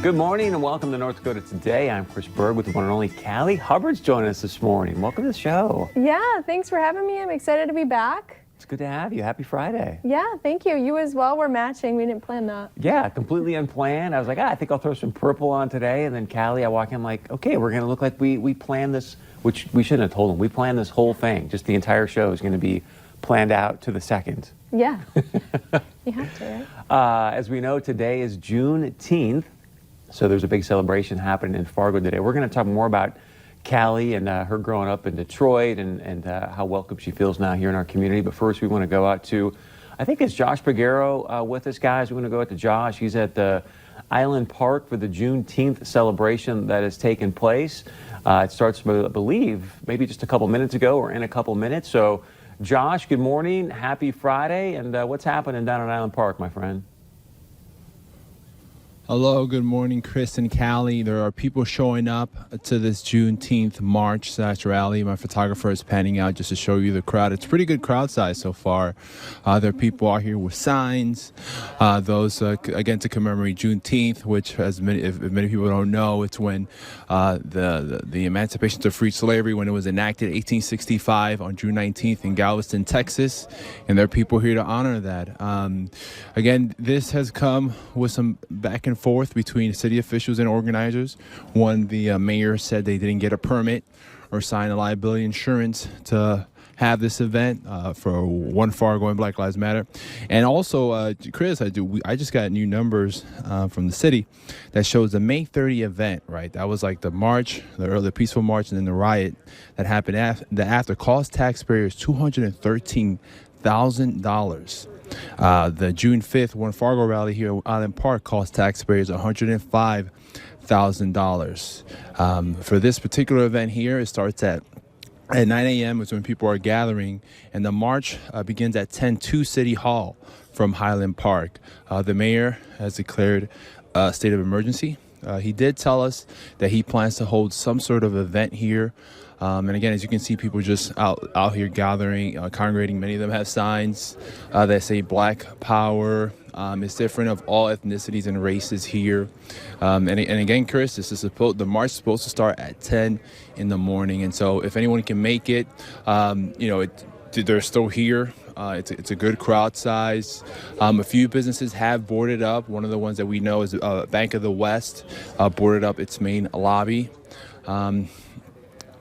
Good morning and welcome to North Dakota Today. I'm Chris Berg with the one and only Callie Hubbard's joining us this morning. Welcome to the show. Yeah, thanks for having me. I'm excited to be back. It's good to have you. Happy Friday. Yeah, thank you. You as well. We're matching. We didn't plan that. Yeah, completely unplanned. I was like, I think I'll throw some purple on today. And then Callie, I walk in like, okay, we're going to look like we planned this, which we shouldn't have told them. We planned this whole thing. Just the entire show is going to be planned out to the second. Yeah, you have to, right? As we know, today is Juneteenth. So there's a big celebration happening in Fargo today. We're going to talk more about Callie and her growing up in Detroit and how welcome she feels now here in our community. But first, we want to go out to, I think it's Josh Pagero with us, guys. We want to go out to Josh. He's at the Island Park for the Juneteenth celebration that has taken place. It starts, I believe, maybe just a couple minutes ago or in a couple minutes. So, Josh, good morning. Happy Friday. And what's happening down at Island Park, my friend? Hello, good morning, Chris and Callie. There are people showing up to this Juneteenth march/rally. My photographer is panning out just to show you the crowd. It's a pretty good crowd size so far. There are people out here with signs. Those, again, to commemorate Juneteenth, which, if many people don't know, it's when the emancipation to free slavery, when it was enacted in 1865 on June 19th in Galveston, Texas. And there are people here to honor that. Again, this has come with some back and forth between city officials and organizers. One, the mayor said they didn't get a permit or sign a liability insurance to have this event for One Fargo and Black Lives Matter. And also, Chris, I just got new numbers from the city that shows the May 30 event, right? That was like the march, the early peaceful march, and then the riot that happened after cost taxpayers $213,000. The June 5th One Fargo rally here at Island Park cost taxpayers $105,000. For this particular event here, it starts at 9 a.m. is when people are gathering, and the march begins at 10 to City Hall from Highland Park. The mayor has declared a state of emergency. He did tell us that he plans to hold some sort of event here. And again, as you can see, people just out here gathering, congregating. Many of them have signs that say Black Power. It's different of all ethnicities and races here. And again, Chris, the march is supposed to start at 10 in the morning. And so if anyone can make it, they're still here. It's a good crowd size. A few businesses have boarded up. One of the ones that we know is Bank of the West boarded up its main lobby.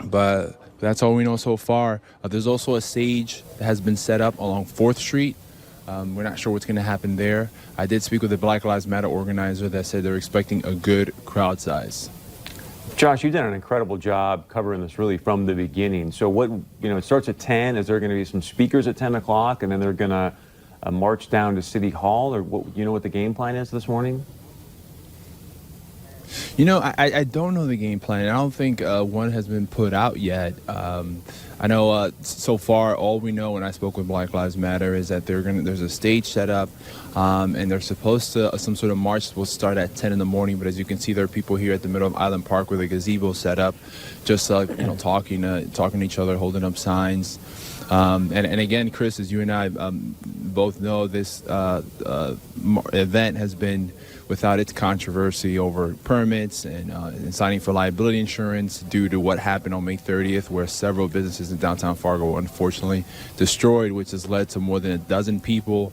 But that's all we know so far. There's also a stage that has been set up along 4th Street. We're not sure what's going to happen there. I did speak with the Black Lives Matter organizer that said they're expecting a good crowd size. Josh, you've done an incredible job covering this really from the beginning. So it starts at 10. Is there going to be some speakers at 10 o'clock and then they're going to march down to City Hall? Or what the game plan is this morning? I don't know the game plan. I don't think one has been put out yet. I know so far all we know when I spoke with Black Lives Matter is that there's a stage set up and they're supposed to, some sort of march will start at 10 in the morning. But as you can see, there are people here at the middle of Island Park with a gazebo set up, just talking to each other, holding up signs. And again, Chris, as you and I both know, this event has been without its controversy over permits and signing for liability insurance due to what happened on May 30th, where several businesses in downtown Fargo were unfortunately destroyed, which has led to more than a dozen people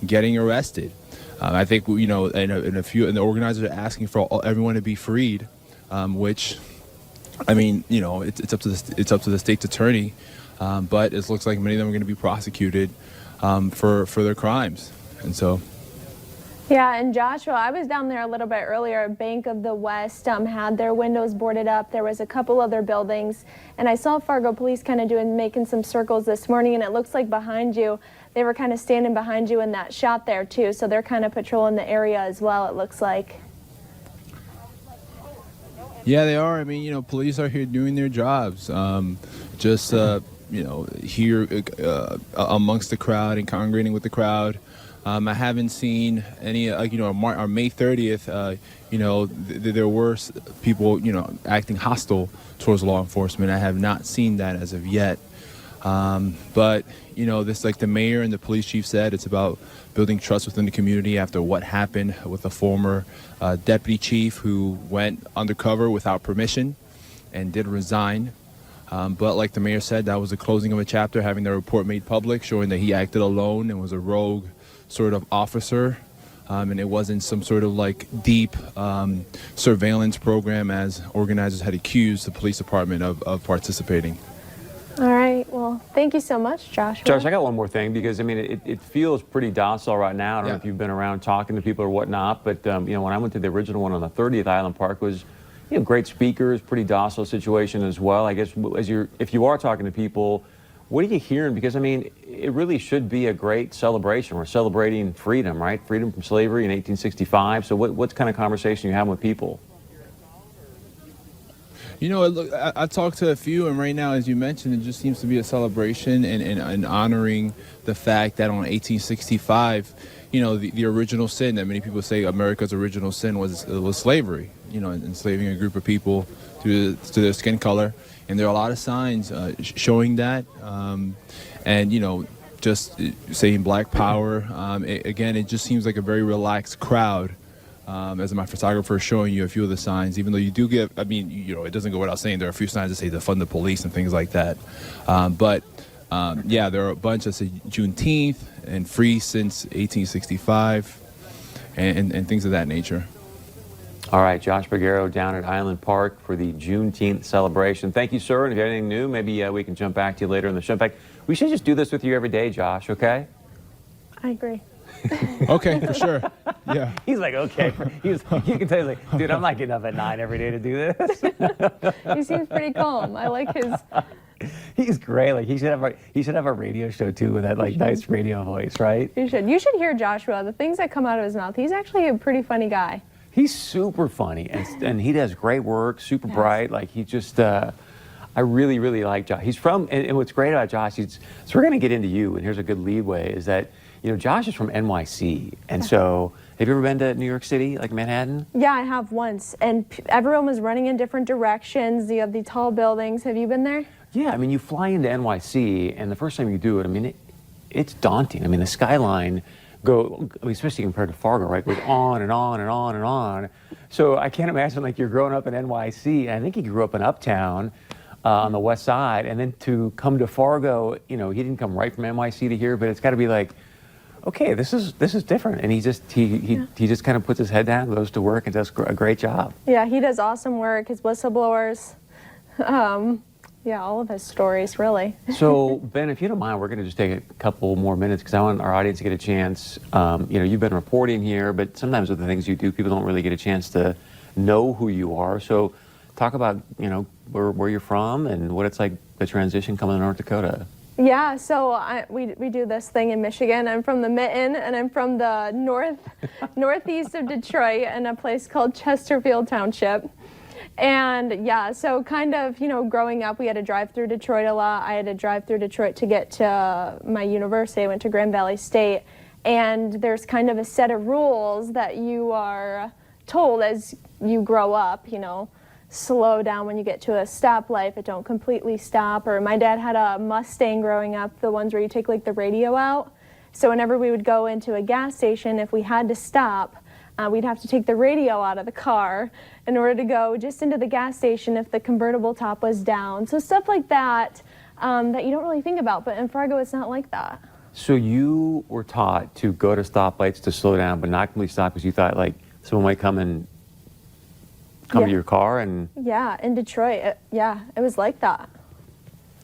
getting arrested. I think and the organizers are asking for everyone to be freed, which, I mean, it's up to the state's attorney, but it looks like many of them are going to be prosecuted for their crimes, and so. Yeah, and Joshua, I was down there a little bit earlier. Bank of the West had their windows boarded up. There was a couple other buildings, and I saw Fargo police kind of making some circles this morning, and it looks like behind you, they were kind of standing behind you in that shot there too, so they're kind of patrolling the area as well, it looks like. Yeah, they are. I mean, police are here doing their jobs. Here amongst the crowd and congregating with the crowd. I haven't seen any, on May 30th, there were people, acting hostile towards law enforcement. I have not seen that as of yet. But, you know, this, like the mayor and the police chief said, it's about building trust within the community after what happened with the former deputy chief who went undercover without permission and did resign. But like the mayor said, that was the closing of a chapter, having the report made public, showing that he acted alone and was a rogue sort of officer. And it wasn't some sort of like deep surveillance program as organizers had accused the police department of participating. All right. Well, thank you so much, Joshua. Josh, I got one more thing because I mean it feels pretty docile right now. I don't know Yeah. if you've been around talking to people or whatnot, but you know, when I went to the original one on the 30th Island Park was, you know, great speakers, pretty docile situation as well. I guess if you are talking to people, what are you hearing? Because I mean, it really should be a great celebration. We're celebrating freedom, right? Freedom from slavery in 1865. So what's kind of conversation you having with people? You know, look, I talked to a few, and right now, as you mentioned, it just seems to be a celebration and honoring the fact that on 1865, you know, the original sin that many people say America's original sin was slavery, you know, enslaving a group of people to their skin color. And there are a lot of signs showing that. And, you know, just saying Black Power. Again, it just seems like a very relaxed crowd. As my photographer is showing you a few of the signs, even though you do get, I mean, you know, it doesn't go without saying there are a few signs that say defund the police and things like that. Yeah, there are a bunch that say Juneteenth and free since 1865 and things of that nature. All right, Josh Bergero down at Island Park for the Juneteenth celebration. Thank you, sir. And if you have anything new, maybe we can jump back to you later in the show. In fact, we should just do this with you every day, Josh, okay? I agree. Okay, for sure. Yeah. He's like, okay. You can tell he's like, dude, I'm not getting up at 9 every day to do this. He seems pretty calm. I like his. He's great. Like he should have a radio show too with that like nice radio voice, right? You should. You should hear Joshua. The things that come out of his mouth. He's actually a pretty funny guy. He's super funny and he does great work, super bright. Like he just, I really, really like Josh. He's from, and what's great about Josh, so we're going to get into you, and here's a good leadway, is that, you know, Josh is from NYC. And so, have you ever been to New York City, like Manhattan? Yeah, I have once. And everyone was running in different directions. You have the tall buildings. Have you been there? Yeah, I mean, you fly into NYC, and the first time you do it, I mean, it's daunting. I mean, the skyline especially compared to Fargo, right, goes on and on and on and on. So I can't imagine like you're growing up in NYC. I think he grew up in Uptown on the west side, and then to come to Fargo, you know, he didn't come right from NYC to here, but it's got to be like, okay, this is different. And he just kind of puts his head down, goes to work, and does a great job. Yeah, he does awesome work. His whistleblowers. Yeah, all of his stories, really. So, Ben, if you don't mind, we're going to just take a couple more minutes because I want our audience to get a chance. You know, you've been reporting here, but sometimes with the things you do, people don't really get a chance to know who you are. So, talk about, you know, where you're from and what it's like, the transition coming to North Dakota. Yeah, so we do this thing in Michigan. I'm from the Mitten, and I'm from the northeast of Detroit in a place called Chesterfield Township. And yeah, so kind of, you know, growing up, we had to drive through Detroit a lot. I had to drive through Detroit to get to my university. I went to Grand Valley State. And there's kind of a set of rules that you are told as you grow up, you know, slow down when you get to a stoplight, but don't completely stop. Or my dad had a Mustang growing up, the ones where you take like the radio out. So whenever we would go into a gas station, if we had to stop, we'd have to take the radio out of the car in order to go just into the gas station if the convertible top was down. So stuff like that that you don't really think about, but in Fargo it's not like that. So you were taught to go to stoplights to slow down, but not completely stop because you thought like someone might come to your car and... Yeah, in Detroit, it was like that.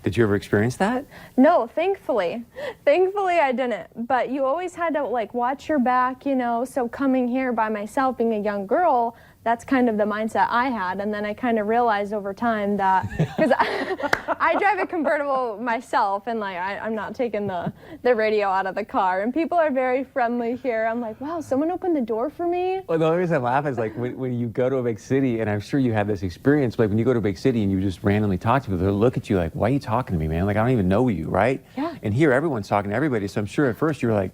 Did you ever experience that? No, thankfully. Thankfully I didn't. But you always had to like watch your back, you know, so coming here by myself, being a young girl, that's kind of the mindset I had. And then I kind of realized over time that, because I drive a convertible myself, and like I'm not taking the radio out of the car. And people are very friendly here. I'm like, wow, someone opened the door for me. Well, the only reason I laugh is like when you go to a big city, and I'm sure you had this experience, but like when you go to a big city and you just randomly talk to people, they'll look at you like, why are you talking to me, man? Like, I don't even know you, right? Yeah. And here everyone's talking to everybody. So I'm sure at first you were like,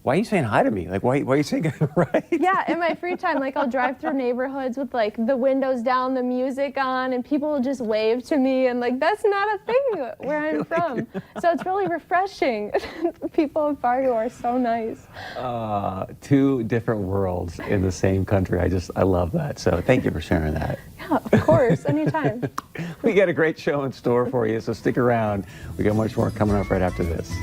why are you saying hi to me? Like, why are you saying, right? Yeah, in my free time, like I'll drive through neighborhoods with like the windows down, the music on, and people will just wave to me, and like that's not a thing where I'm from. So it's really refreshing. People in Fargo are so nice. Two different worlds in the same country. I love that. So thank you for sharing that. Yeah, of course, anytime. We got a great show in store for you, so stick around. We got much more coming up right after this.